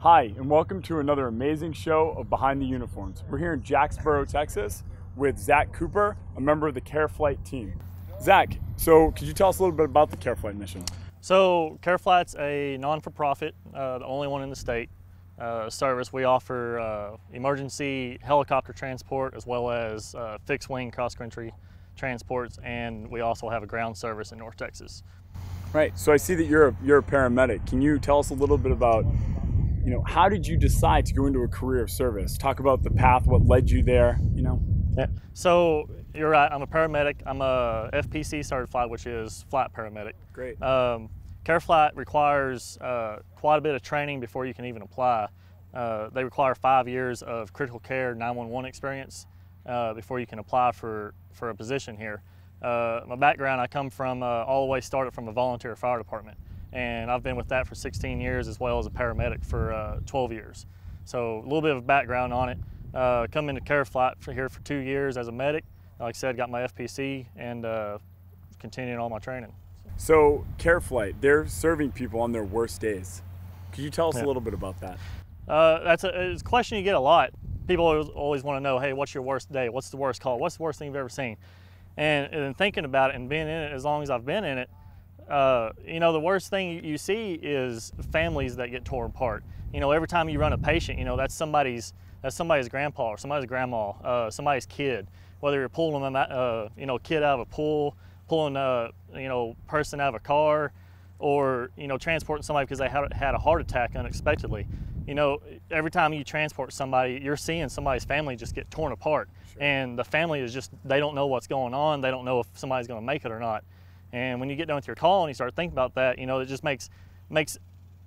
Hi, and welcome to another amazing show of Behind the Uniforms. We're here in Jacksboro, Texas with Zack Kupper, a member of the CareFlight team. Zack, so could you tell us a little bit about the CareFlight mission? So CareFlight's a non-for-profit, the only one in the state service. We offer emergency helicopter transport as well as fixed-wing cross-country transports, and we also have a ground service in North Texas. Right, so I see that you're a paramedic. Can you tell us a little bit about, how did you decide to go into a career of service? Talk about the path, what led you there, Yeah. So you're right, I'm a paramedic. I'm a FPC certified, which is flight paramedic. Great. CareFlight requires quite a bit of training before you can even apply. They require 5 years of critical care 911 experience before you can apply for a position here. My background, I come from all the way started from a volunteer fire department, and I've been with that for 16 years as well as a paramedic for 12 years. So a little bit of background on it. Come into CareFlight here for 2 years as a medic. Like I said, got my FPC and continuing all my training. So CareFlight, they're serving people on their worst days. Could you tell us a little bit about that? It's a question you get a lot. People always want to know, hey, what's your worst day? What's the worst call? What's the worst thing you've ever seen? And thinking about it and being in it as long as I've been in it, the worst thing you see is families that get torn apart. Every time you run a patient, that's somebody's grandpa or somebody's grandma, somebody's kid. Whether you're pulling them, kid out of a pool, pulling person out of a car, or transporting somebody because they had a heart attack unexpectedly. Every time you transport somebody, you're seeing somebody's family just get torn apart. Sure. And the family is just, they don't know what's going on. They don't know if somebody's going to make it or not. And when you get done with your call and you start thinking about that, it just makes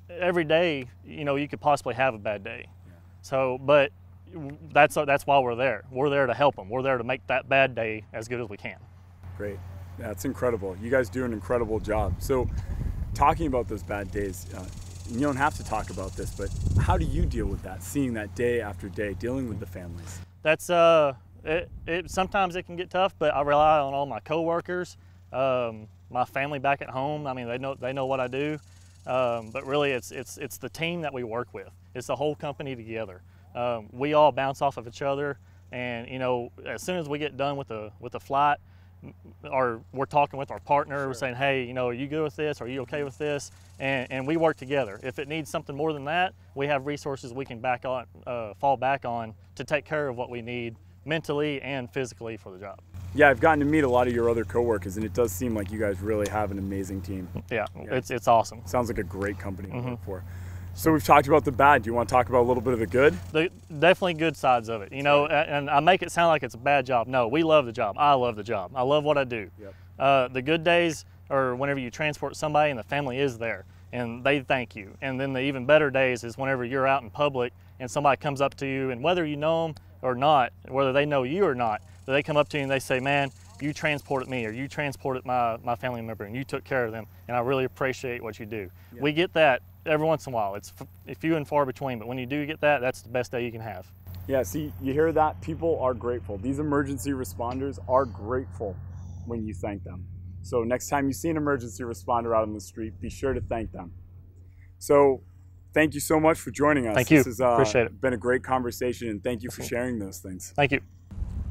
every day, you could possibly have a bad day. Yeah. So, but that's why we're there. We're there to help them. We're there to make that bad day as good as we can. Great. That's incredible. You guys do an incredible job. So talking about those bad days, you don't have to talk about this, but how do you deal with that, seeing that day after day, dealing with the families? That's sometimes it can get tough, but I rely on all my coworkers, my family back at home. I mean, they know what I do, but really it's the team that we work with. It's the whole company together. We all bounce off of each other, and as soon as we get done with the flight, or we're talking with our partner, sure. We're saying, hey, are you good with this? Are you okay with this? And we work together. If it needs something more than that, we have resources we can fall back on to take care of what we need mentally and physically for the job. Yeah, I've gotten to meet a lot of your other coworkers, and it does seem like you guys really have an amazing team. Yeah. It's awesome. Sounds like a great company to work for. So we've talked about the bad. Do you want to talk about a little bit of the good? Definitely good sides of it. Right. And I make it sound like it's a bad job. No, we love the job. I love the job. I love what I do. Yep. The good days are whenever you transport somebody and the family is there and they thank you. And then the even better days is whenever you're out in public and somebody comes up to you, and whether you know them or not, whether they know you or not, they come up to you and they say, man, you transported me, or you transported my family member, and you took care of them, and I really appreciate what you do. Yep. We get that every once in a while. It's few and far between, but when you do get that, that's the best day you can have. Yeah, see, you hear that? People are grateful. These emergency responders are grateful when you thank them. So next time you see an emergency responder out on the street, be sure to thank them. So thank you so much for joining us. Thank you. This has appreciate it. Been a great conversation, and thank you for sharing those things. Thank you.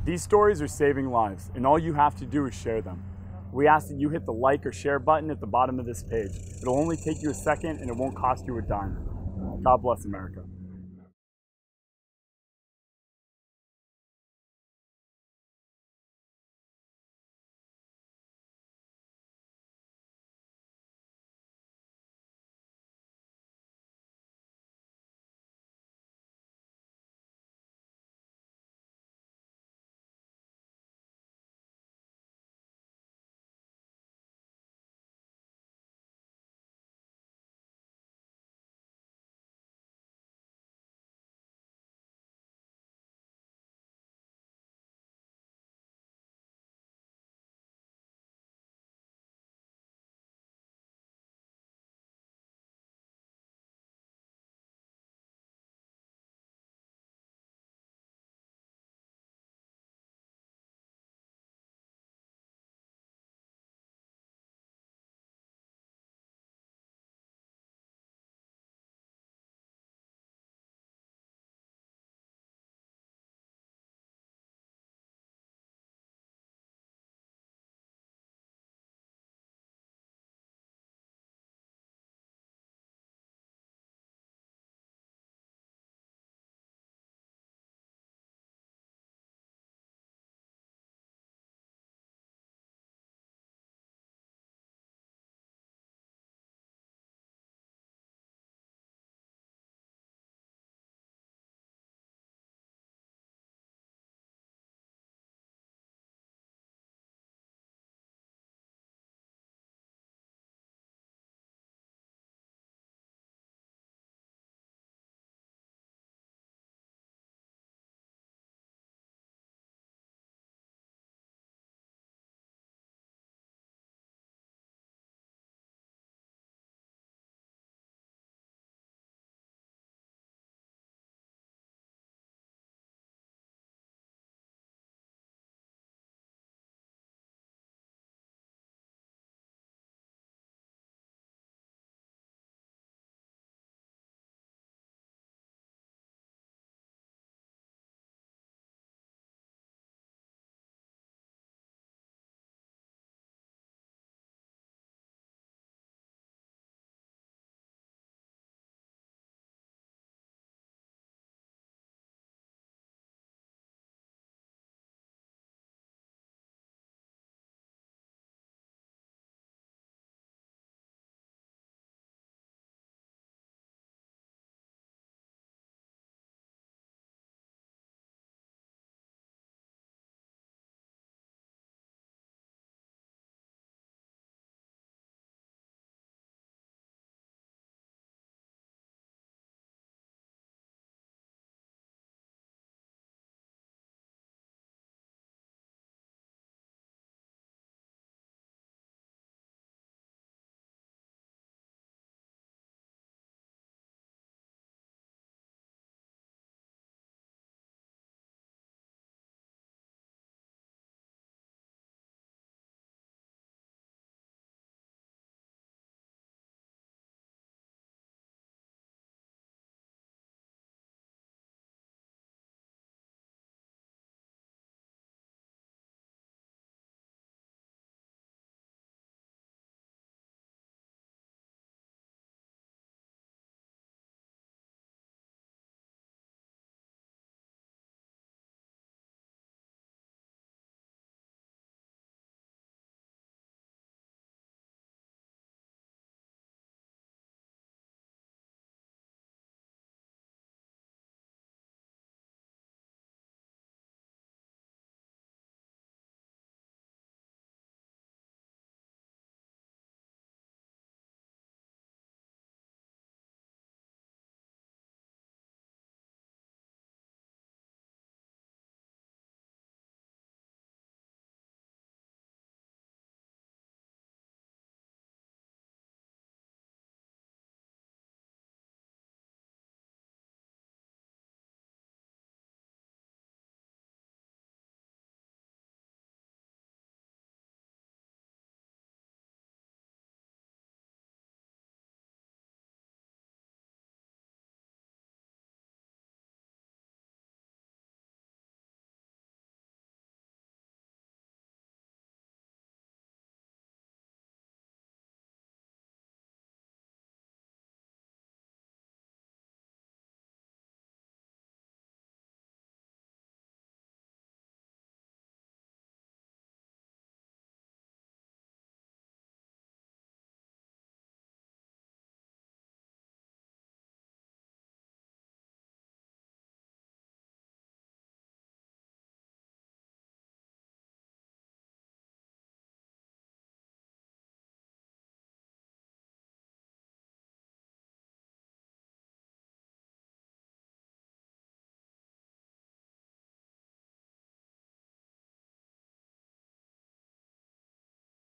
These stories are saving lives, and all you have to do is share them. We ask that you hit the like or share button at the bottom of this page. It'll only take you a second, and it won't cost you a dime. God bless America.